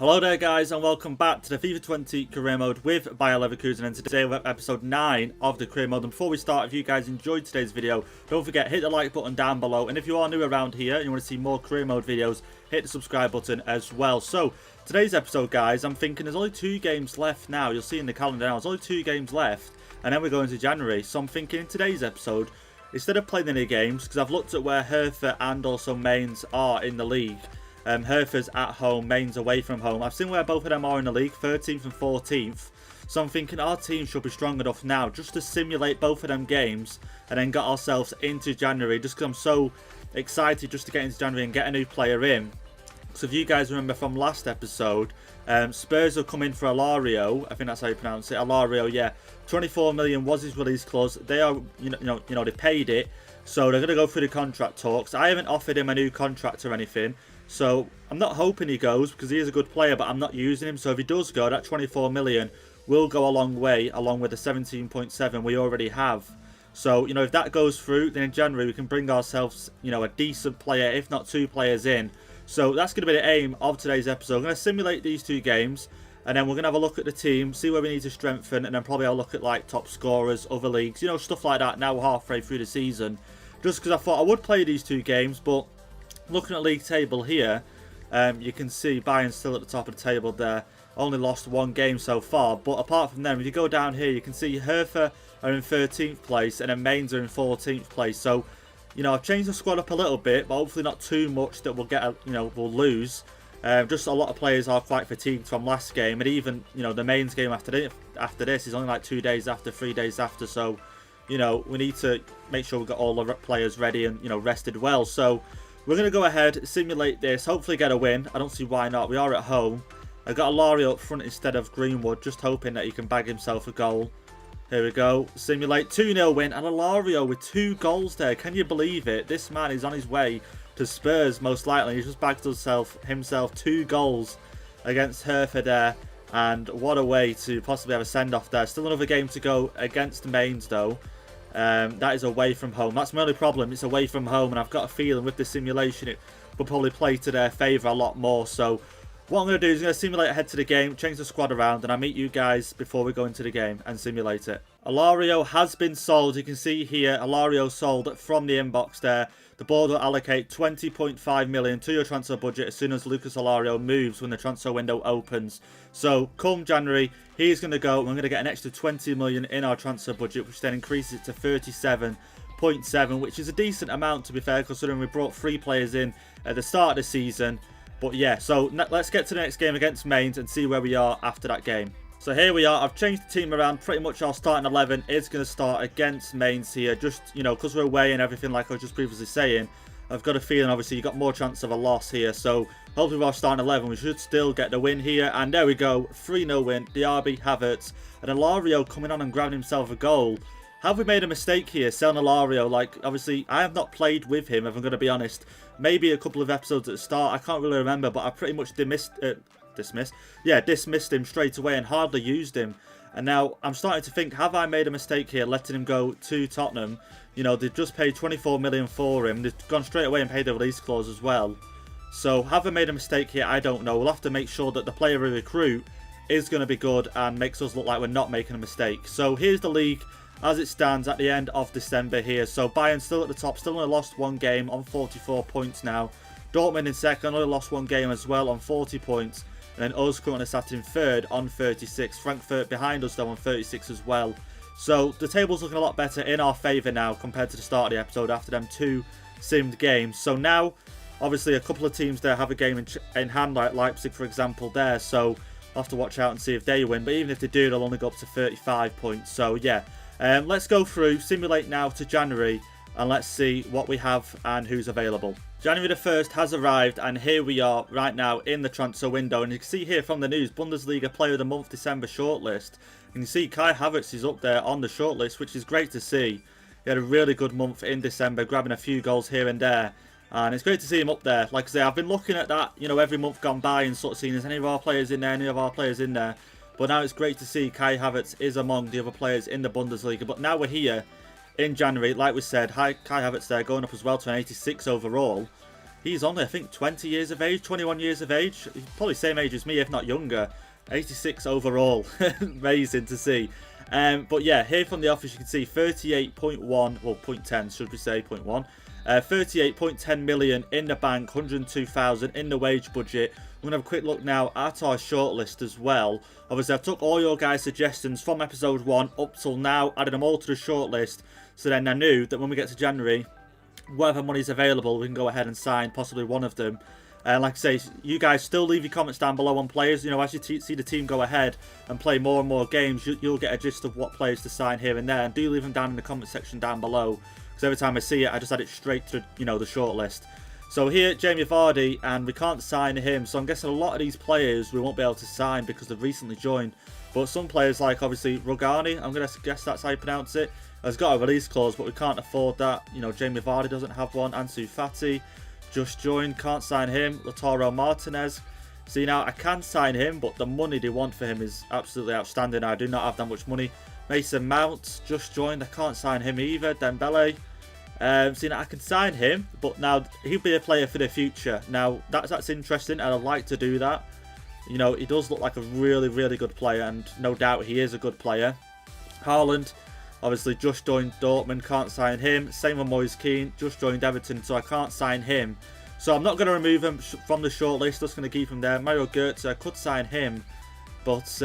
Hello there guys and welcome back to the FIFA 20 career mode with Bayer Leverkusen, and today we're at episode 9 of the career mode. And before we start, if you guys enjoyed today's video, don't forget hit the like button down below, and if you are new around here and you want to see more career mode videos, hit the subscribe button as well. So today's episode guys, I'm thinking there's only 2 games left now. You'll see in the calendar now, there's only 2 games left and then we're going to January. So I'm thinking in today's episode, instead of playing any games, because I've looked at where Hertha and also Mainz are in the league. Hertha's at home, Mainz away from home. I've seen where both of them are in the league, 13th and 14th. So I'm thinking our team should be strong enough now just to simulate both of them games and then get ourselves into January, just because I'm so excited just to get into January and get a new player in. So if you guys remember from last episode, Spurs have come in for Alario. I think that's how you pronounce it. Alario, yeah. 24 million was his release clause. They are, they paid it. So they're going to go through the contract talks. I haven't offered him a new contract or anything. So I'm not hoping he goes because he is a good player, but I'm not using him. So if he does go, that 24 million will go a long way along with the 17.7 we already have. So, if that goes through, then in January we can bring ourselves, a decent player, if not 2 players in. So that's going to be the aim of today's episode. I'm going to simulate these 2 games and then we're going to have a look at the team, see where we need to strengthen, and then probably I'll look at like top scorers, other leagues, stuff like that now halfway through the season. Just because I thought I would play these 2 games, but looking at league table here, you can see Bayern's still at the top of the table there. Only lost 1 game so far. But apart from them, if you go down here, you can see Hertha are in 13th place and then Mainz are in 14th place. So, I've changed the squad up a little bit, but hopefully not too much that we'll get, we'll lose. Just a lot of players are quite fatigued from last game, and even, the Mainz game after this is only like 2 days after, 3 days after. So, we need to make sure we've got all the players ready and, rested well. So we're going to go ahead, simulate this, hopefully get a win. I don't see why not. We are at home. I got Alario up front instead of Greenwood, just hoping that he can bag himself a goal. Here we go. Simulate 2-0 win, and Alario with 2 goals there. Can you believe it? This man is on his way to Spurs, most likely. He's just bagged himself 2 goals against Hertha there. And what a way to possibly have a send-off there. Still another game to go against Mainz, though. That is away from home. That's my only problem. It's away from home, and I've got a feeling with the simulation it will probably play to their favour a lot more. So what I'm going to do is I'm going to simulate ahead to the game, change the squad around, and I'll meet you guys before we go into the game and simulate it. Alario has been sold. You can see here, Alario sold from the inbox there. The board will allocate 20.5 million to your transfer budget as soon as Lucas Alario moves when the transfer window opens. So come January, he's going to go and we're going to get an extra 20 million in our transfer budget, which then increases it to 37.7, which is a decent amount to be fair, considering we brought 3 players in at the start of the season. But yeah, so let's get to the next game against Mainz and see where we are after that game. So here we are. I've changed the team around. Pretty much our starting 11 is going to start against Mainz here. Just, because we're away and everything like I was just previously saying, I've got a feeling obviously you've got more chance of a loss here. So hopefully with our starting 11, we should still get the win here. And there we go. 3-0 win. Diaby, Havertz, and Alario coming on and grabbing himself a goal. Have we made a mistake here selling Alario? Like, obviously, I have not played with him, if I'm going to be honest. Maybe a couple of episodes at the start. I can't really remember, but I pretty much dismissed him straight away and hardly used him. And now I'm starting to think, have I made a mistake here letting him go to Tottenham? They've just paid 24 million for him. They've gone straight away and paid the release clause as well. So have I made a mistake here? I don't know. We'll have to make sure that the player we recruit is going to be good and makes us look like we're not making a mistake. So here's the league as it stands at the end of December here. So Bayern still at the top, still only lost 1 game on 44 points now. Dortmund in second, only lost 1 game as well on 40 points. And then us currently sat in 3rd on 36. Frankfurt behind us though on 36 as well. So the table's looking a lot better in our favour now compared to the start of the episode after them 2 simmed games. So now, obviously a couple of teams there have a game in hand, like Leipzig for example there. So I'll have to watch out and see if they win. But even if they do, they'll only go up to 35 points. So yeah, let's go through, simulate now to January, and let's see what we have and who's available. January the 1st has arrived, and here we are right now in the transfer window. And you can see here from the news, Bundesliga Player of the Month December shortlist. And you can see Kai Havertz is up there on the shortlist, which is great to see. He had a really good month in December, grabbing a few goals here and there. And it's great to see him up there. Like I say, I've been looking at that, every month gone by and sort of seeing, is any of our players in there, any of our players in there. But now it's great to see Kai Havertz is among the other players in the Bundesliga. But now we're here in January, like we said, Kai Havertz there going up as well to an 86 overall. He's only, I think, 20 years of age, 21 years of age. He's probably same age as me, if not younger. 86 overall. Amazing to see. But yeah, here from the office you can see 38.1, well 0.10 should we say, 0.1. 38.10 million in the bank, 102,000 in the wage budget. We're going to have a quick look now at our shortlist as well. Obviously I took all your guys' suggestions from episode 1 up till now, added them all to the shortlist. So then I knew that when we get to January, whatever money's available, we can go ahead and sign possibly one of them. Like I say, you guys still leave your comments down below on players. You know, as you see the team go ahead and play more and more games, you'll get a gist of what players to sign here and there. And do leave them down in the comment section down below, because every time I see it, I just add it straight to, you know, the shortlist. So here, Jamie Vardy, and we can't sign him. So I'm guessing a lot of these players we won't be able to sign because they've recently joined. But some players like, obviously, Rogani, I'm going to guess that's how you pronounce it, has got a release clause, but we can't afford that. You know, Jamie Vardy doesn't have one. Ansu Fati just joined, can't sign him. Lautaro Martinez. See, now I can sign him, but the money they want for him is absolutely outstanding. I do not have that much money. Mason Mount just joined, I can't sign him either. Dembele. See, now I can sign him, but now he'll be a player for the future. Now that's interesting, and I'd like to do that. You know, he does look like a really, really good player, and no doubt he is a good player. Haaland, obviously just joined Dortmund, can't sign him. Same with Moise Kean, just joined Everton, so I can't sign him. So I'm not going to remove him from the shortlist, just going to keep him there. Mario Götze, I could sign him, but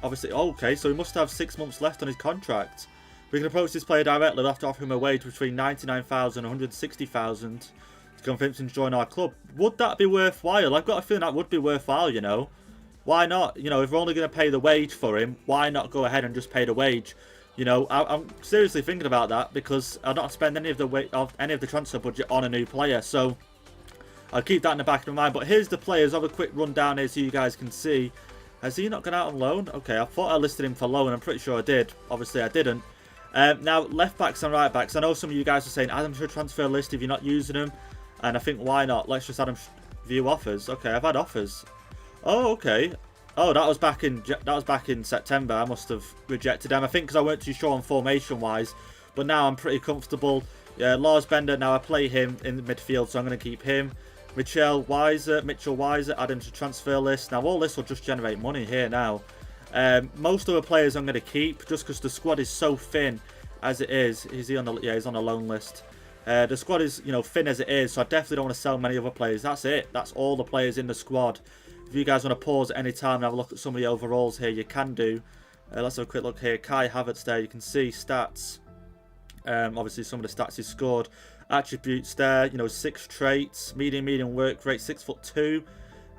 obviously, okay, so he must have 6 months left on his contract. We can approach this player directly. We'll have to offer him a wage between 99,000 and 160,000 to convince him to join our club. Would that be worthwhile? I've got a feeling that would be worthwhile, you know. Why not? You know, if we're only going to pay the wage for him, why not go ahead and just pay the wage? You know, I'm seriously thinking about that, because I'll not spend any of the transfer budget on a new player. So I'll keep that in the back of my mind. But here's the players. I'll have a quick rundown here so you guys can see. Has he not gone out on loan? Okay, I thought I listed him for loan. I'm pretty sure I did. Obviously, I didn't. Now, left backs and right backs. I know some of you guys are saying add them to a transfer list if you're not using them. And I think, why not? Let's just add them view offers. Okay, I've had offers. Oh, okay. Oh, that was back in September. I must have rejected them. I think because I weren't too sure on formation wise. But now I'm pretty comfortable. Yeah, Lars Bender. Now I play him in the midfield, so I'm going to keep him. Mitchell Weiser, add him to transfer list. Now all this will just generate money here now. Most of the players I'm going to keep just because the squad is so thin as it is. Is he on the? Yeah, he's on a loan list. The squad is, you know, thin as it is, so I definitely don't want to sell many other players. That's it. That's all the players in the squad. If you guys want to pause at any time and have a look at some of the overalls here, you can do. Let's have a quick look here. Kai Havertz there. You can see stats. Obviously, some of the stats he's scored. Attributes there. You know, 6 traits. Medium work rate. 6'2".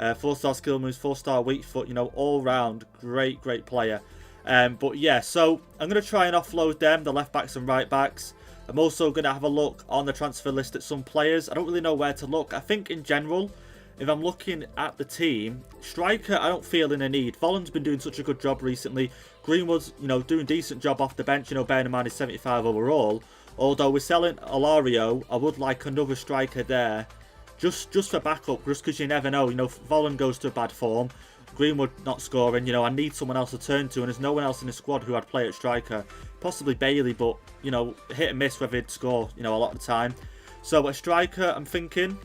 4-star skill moves. 4-star weak foot. You know, all round great player. But yeah, so I'm going to try and offload them, the left backs and right backs. I'm also going to have a look on the transfer list at some players. I don't really know where to look. I think in general, if I'm looking at the team, striker, I don't feel in a need. Volland's been doing such a good job recently. Greenwood's, you know, doing a decent job off the bench, you know, bearing in mind he's 75 overall. Although we're selling Alario, I would like another striker there. Just for backup, just because you never know. You know, if Volland goes to a bad form, Greenwood not scoring, you know, I need someone else to turn to, and there's no one else in the squad who I'd play at striker. Possibly Bailey, but, you know, hit and miss whether he'd score, you know, a lot of the time. So a striker, I'm thinking,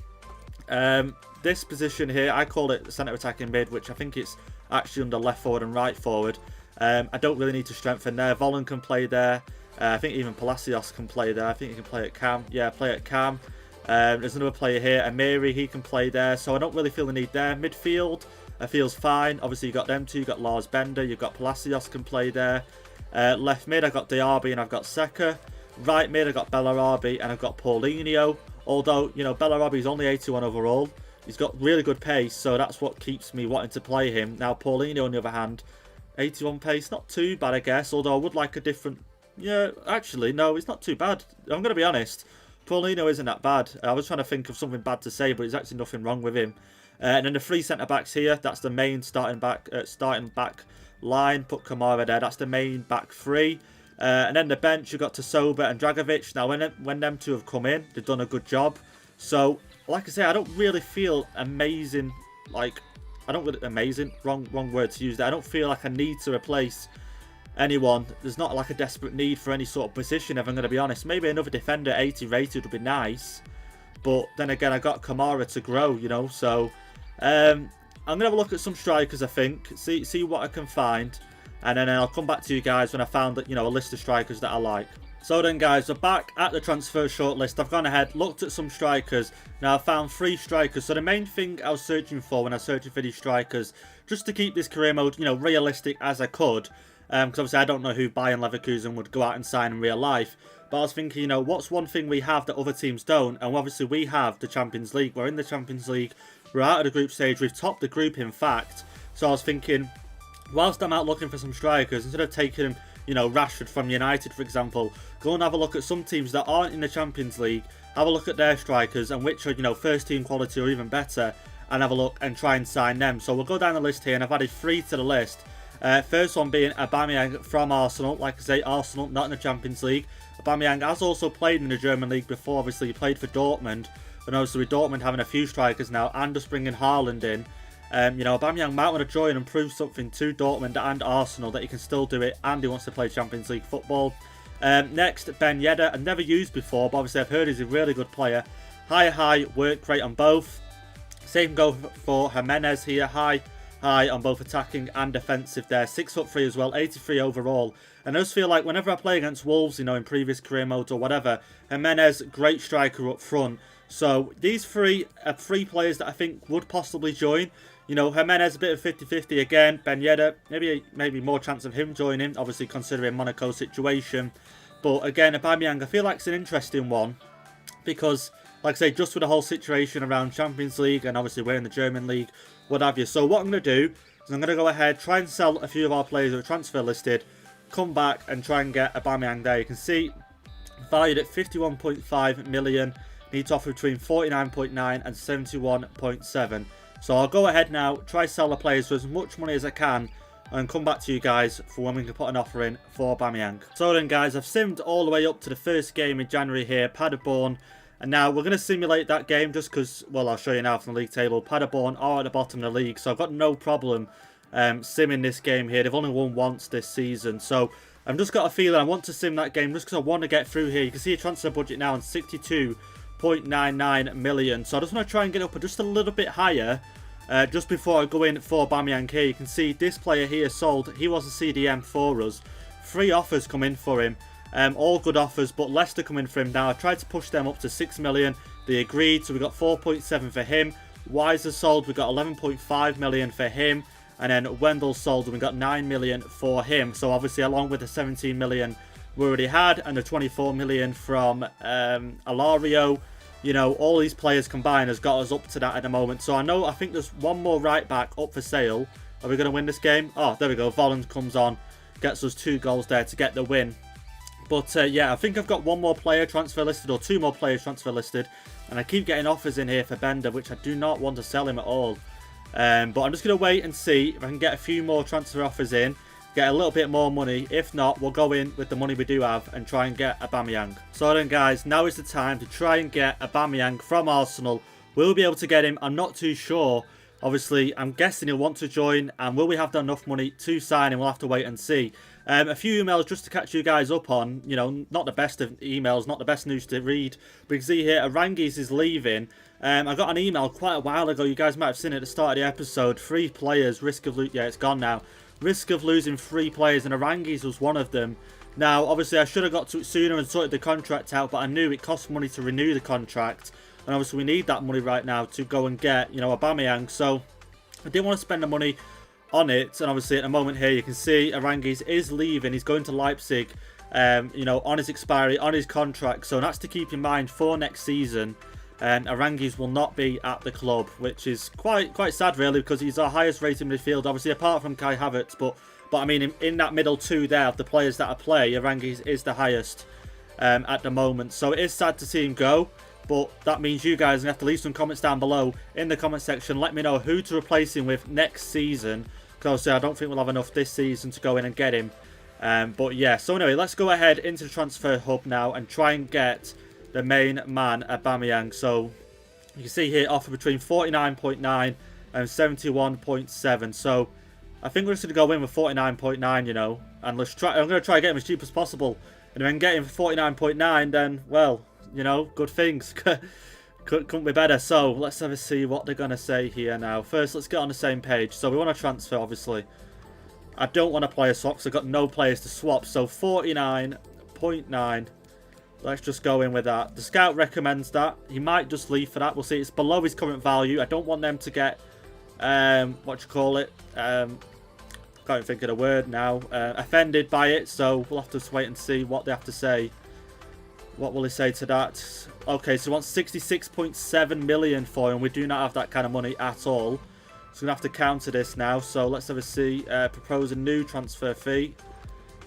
this position here, I call it centre attacking mid, which I think it's actually under left forward and right forward. I don't really need to strengthen there. Volland can play there. I think even Palacios can play there. I think he can play at cam. Yeah, play at cam. There's another player here, Emery, he can play there. So I don't really feel the need there. Midfield, feels fine. Obviously, you've got them two. You've got Lars Bender. You've got Palacios can play there. Left mid, I've got Diaby and I've got Seka. Right mid, I've got Bellarabi and I've got Paulinho. Although, you know, Bellarabi's only 81 overall. He's got really good pace, so that's what keeps me wanting to play him. Now, Paulinho, on the other hand, 81 pace, not too bad, I guess. Although I would like a different... Yeah, actually, no, it's not too bad. I'm going to be honest. Paulinho isn't that bad. I was trying to think of something bad to say, but there's actually nothing wrong with him. And then the 3 centre-backs here, that's the main starting back line. Put Kamara there, that's the main back 3. And then the bench, you've got Tasoba and Dragovic. Now, when them two have come in, they've done a good job. So, like I say, I don't really feel amazing. Like, I don't really... Amazing? Wrong word to use there. I don't feel like I need to replace anyone. There's not like a desperate need for any sort of position, if I'm going to be honest. Maybe another defender, 80 rated, would be nice. But then again, I got Kamara to grow, you know. So I'm going to have a look at some strikers, I think. See what I can find. And then I'll come back to you guys when I found, you know, a list of strikers that I like. So then, guys, we're back at the transfer shortlist. I've gone ahead, looked at some strikers. Now, I found 3 strikers. So the main thing I was searching for when I was searching for these strikers, just to keep this career mode, you know, realistic as I could. Because obviously I don't know who Bayern Leverkusen would go out and sign in real life. But I was thinking, you know, what's one thing we have that other teams don't? And obviously we have the Champions League. We're in the Champions League. We're out of the group stage. We've topped the group, in fact. So I was thinking, whilst I'm out looking for some strikers, instead of taking, you know, Rashford from United, for example, go and have a look at some teams that aren't in the Champions League, have a look at their strikers and which are, you know, first team quality or even better, and have a look and try and sign them. So we'll go down the list here, and I've added 3 to the list. First one being Aubameyang from Arsenal. Like I say, Arsenal, not in the Champions League. Aubameyang has also played in the German League before. Obviously, he played for Dortmund. And obviously, with Dortmund having a few strikers now and just bringing Haaland in, you know, Aubameyang might want to join and prove something to Dortmund and Arsenal that he can still do it and he wants to play Champions League football. Next, Ben Yedder. I've never used before, but obviously I've heard he's a really good player. High, work rate on both. Same go for Jimenez here. High on both attacking and defensive there. 6'3" as well, 83 overall. And I just feel like whenever I play against Wolves, you know, in previous career modes or whatever, Jimenez, great striker up front. So these 3 are 3 players that I think would possibly join. You know, Jimenez a bit of 50-50 again. Ben Yedder, maybe more chance of him joining, obviously considering Monaco's situation. But again, Aubameyang, I feel like it's an interesting one. Because, like I say, just with the whole situation around Champions League, and obviously we're in the German League, what have you. So what I'm going to do is I'm going to go ahead, try and sell a few of our players who are transfer listed, come back and try and get Aubameyang there. You can see, valued at 51.5 million, need to offer between 49.9 and 71.7. So I'll go ahead now, try sell the players for as much money as I can, and come back to you guys for when we can put an offer in for Aubameyang. So then, guys, I've simmed all the way up to the first game in January here, Paderborn. And now we're going to simulate that game just because, well, I'll show you now from the league table. Paderborn are at the bottom of the league, so I've got no problem simming this game here. They've only won once this season, so I've just got a feeling I want to sim that game just because I want to get through here. You can see a transfer budget now on 62.99 million. So I just want to try and get up just a little bit higher just before I go in for Aubameyang here. You can see this player here sold. He was a CDM for us. 3 offers come in for him. All good offers, but Leicester come in for him now. I tried to push them up to 6 million. They agreed, so we got 4.7 for him. Weiser sold, we got 11.5 million for him. And then Wendell sold, and we got 9 million for him. So obviously, along with the 17 million we already had, and the 24 million from Alario, you know, all these players combined has got us up to that at the moment. So I think there's one more right back up for sale. Are we going to win this game? Oh, there we go. Volland comes on, gets us 2 goals there to get the win. But yeah, I think I've got one more player transfer listed, or 2 more players transfer listed. And I keep getting offers in here for Bender, which I do not want to sell him at all. But I'm just going to wait and see if I can get a few more transfer offers in, get a little bit more money. If not, we'll go in with the money we do have and try and get Aubameyang. So then, guys, now is the time to try and get Aubameyang from Arsenal. We'll be able to get him. I'm not too sure. Obviously, I'm guessing he'll want to join, and will we have enough money to sign him? We'll have to wait and see. A few emails just to catch you guys up on, you know, not the best of emails, not the best news to read. But you can see here, Arangis is leaving. I got an email quite a while ago, you guys might have seen it at the start of the episode. 3 players, risk of losing, yeah, it's gone now. Risk of losing 3 players, and Arangis was one of them. Now, obviously, I should have got to it sooner and sorted the contract out, but I knew it cost money to renew the contract. And obviously, we need that money right now to go and get, you know, Aubameyang. So, I didn't want to spend the money on it. And obviously, at the moment here, you can see Arangis is leaving. He's going to Leipzig, you know, on his expiry, on his contract. So, that's to keep in mind for next season. And Arangis will not be at the club, which is quite sad, really, because he's our highest rated midfield, obviously, apart from Kai Havertz. But I mean, in that middle 2 there, of the players that I play, Arangis is the highest at the moment. So, it is sad to see him go. But that means you guys have to leave some comments down below in the comment section. Let me know who to replace him with next season. Because obviously I don't think we'll have enough this season to go in and get him. But yeah, so anyway, let's go ahead into the transfer hub now and try and get the main man, Aubameyang. So you can see here, offer between 49.9 and 71.7. So I think we're just going to go in with 49.9, you know. And let's try. I'm going to try to get him as cheap as possible. And if I can get him for 49.9, then, well, you know, good things. Couldn't be better. So let's have a see what they're going to say here now. First, let's get on the same page. So we want to transfer, obviously. I don't want to player swap because I've got no players to swap. So 49.9. Let's just go in with that. The scout recommends that. He might just leave for that. We'll see. It's below his current value. I don't want them to get, what you call it? Can't even think of the word now. Offended by it. So we'll have to just wait and see what they have to say. What will he say to that? Okay, so he wants 66.7 million for him. We do not have that kind of money at all. So we're going to have to counter this now. So let's have a see. Propose a new transfer fee.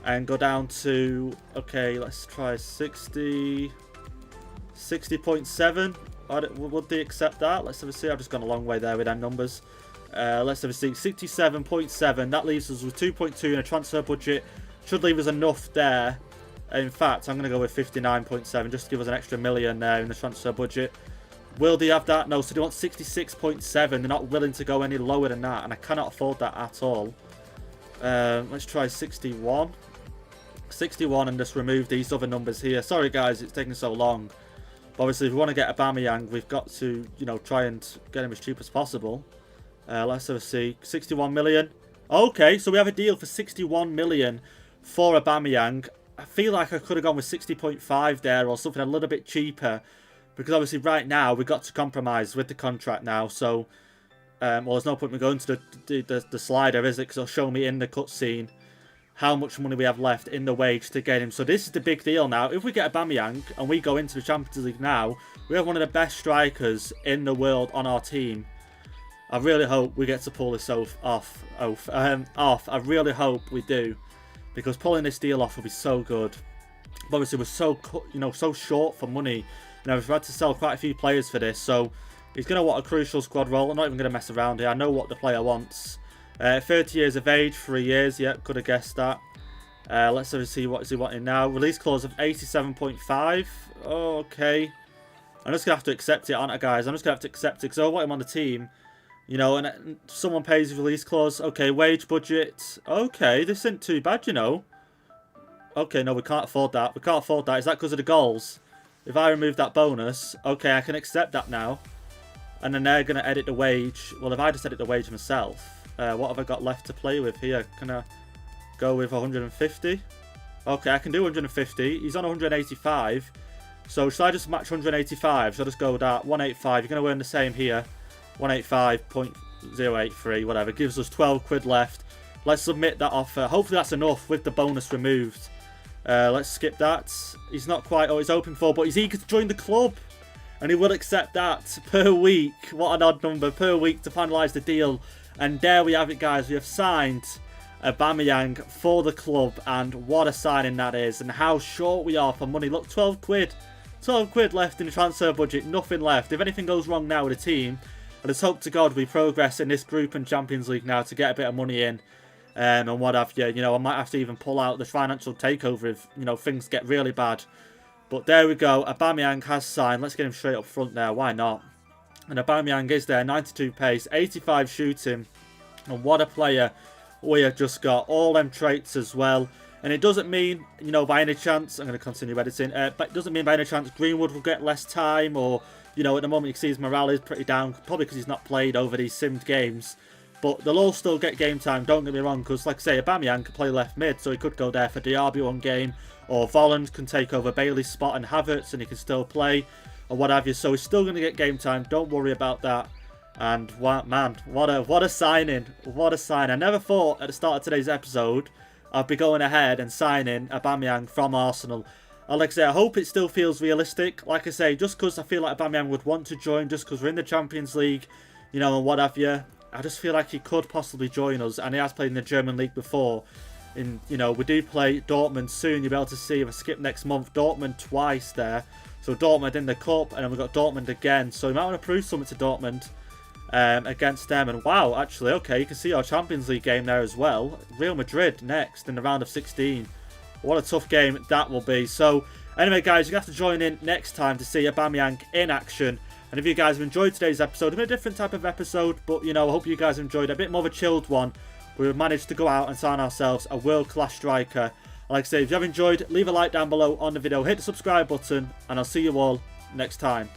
And go down to, okay, let's try 60.7. Would they accept that? Let's have a see. I've just gone a long way there with them numbers. Let's have a see. 67.7. That leaves us with 2.2 in a transfer budget. Should leave us enough there. In fact, I'm going to go with 59.7 just to give us an extra million there in the transfer budget. Will they have that? No, so they want 66.7. They're not willing to go any lower than that, and I cannot afford that at all. Let's try 61. 61 and just remove these other numbers here. Sorry guys, it's taking so long. But obviously, if we want to get Aubameyang, we've got to, you know, try and get him as cheap as possible. Let's have a see. 61 million. Okay, so we have a deal for 61 million for Aubameyang. I feel like I could have gone with 60.5 there or something a little bit cheaper. Because obviously right now, we've got to compromise with the contract now. So, well, there's no point in going to the slider, is it? Because it'll show me in the cutscene how much money we have left in the wage to get him. So this is the big deal now. If we get Aubameyang and we go into the Champions League now, we have one of the best strikers in the world on our team. I really hope we get to pull this off. I really hope we do, because pulling this deal off will be so good. But obviously, we're so, you know, so short for money. You know, we've had to sell quite a few players for this, so he's going to want a crucial squad role. I'm not even going to mess around here. I know what the player wants. 30 years of age, 3 years. Yeah, could have guessed that. Let's have a see what is he wanting now. Release clause of 87.5. Oh, okay. I'm just going to have to accept it, aren't I, guys? I'm just going to have to accept it because I want him on the team. You know, and someone pays his release clause. Okay, wage budget. Okay, this isn't too bad, you know. Okay, no, we can't afford that. We can't afford that. Is that because of the goals? If I remove that bonus, okay, I can accept that now. And then they're going to edit the wage. Well, if I just edit the wage myself, what have I got left to play with here? Can I go with 150? Okay, I can do 150. He's on 185. So should I just match 185? Should I just go with that? 185. You're going to earn the same here. 185.083, whatever. Gives us 12 quid left. Let's submit that offer. Hopefully that's enough with the bonus removed. Let's skip that. He's not quite what he's hoping for, but he's eager to join the club. And he will accept that per week. What an odd number. Per week to finalise the deal. And there we have it, guys. We have signed Aubameyang for the club. And what a signing that is. And how short we are for money. Look, 12 quid. 12 quid left in the transfer budget. Nothing left. If anything goes wrong now with the team, I just hope to God we progress in this group and Champions League now to get a bit of money in. And what have you. You know, I might have to even pull out the financial takeover if, you know, things get really bad. But there we go. Aubameyang has signed. Let's get him straight up front there. Why not? And Aubameyang is there. 92 pace, 85 shooting. And what a player we have just got. All them traits as well. And it doesn't mean, you know, by any chance, I'm going to continue editing, but it doesn't mean by any chance Greenwood will get less time or, you know, at the moment you can see his morale is pretty down, probably because he's not played over these simmed games. But they'll all still get game time, don't get me wrong, because like I say, Aubameyang can play left mid, so he could go there for Diaby one game, or Volland can take over Bailey's spot and Havertz and he can still play, or what have you. So he's still going to get game time, don't worry about that. And man, what a signing, what a sign. I never thought at the start of today's episode I'd be going ahead and signing Aubameyang from Arsenal. And like I say, I hope it still feels realistic. Like I say, just because I feel like Aubameyang would want to join, just because we're in the Champions League, you know, and what have you, I just feel like he could possibly join us, and he has played in the German league before. You know, we do play Dortmund soon. You'll be able to see if I skip next month, Dortmund twice there. So Dortmund in the cup, and then we've got Dortmund again. So you might want to prove something to Dortmund against them. And wow, actually, okay, you can see our Champions League game there as well. Real Madrid next in the round of 16. What a tough game that will be. So anyway, guys, you have to join in next time to see Aubameyang in action. And if you guys have enjoyed today's episode, it's been a different type of episode, but, you know, I hope you guys enjoyed a bit more of a chilled one. We've managed to go out and sign ourselves a world-class striker. Like I say, if you have enjoyed, leave a like down below on the video, hit the subscribe button, and I'll see you all next time.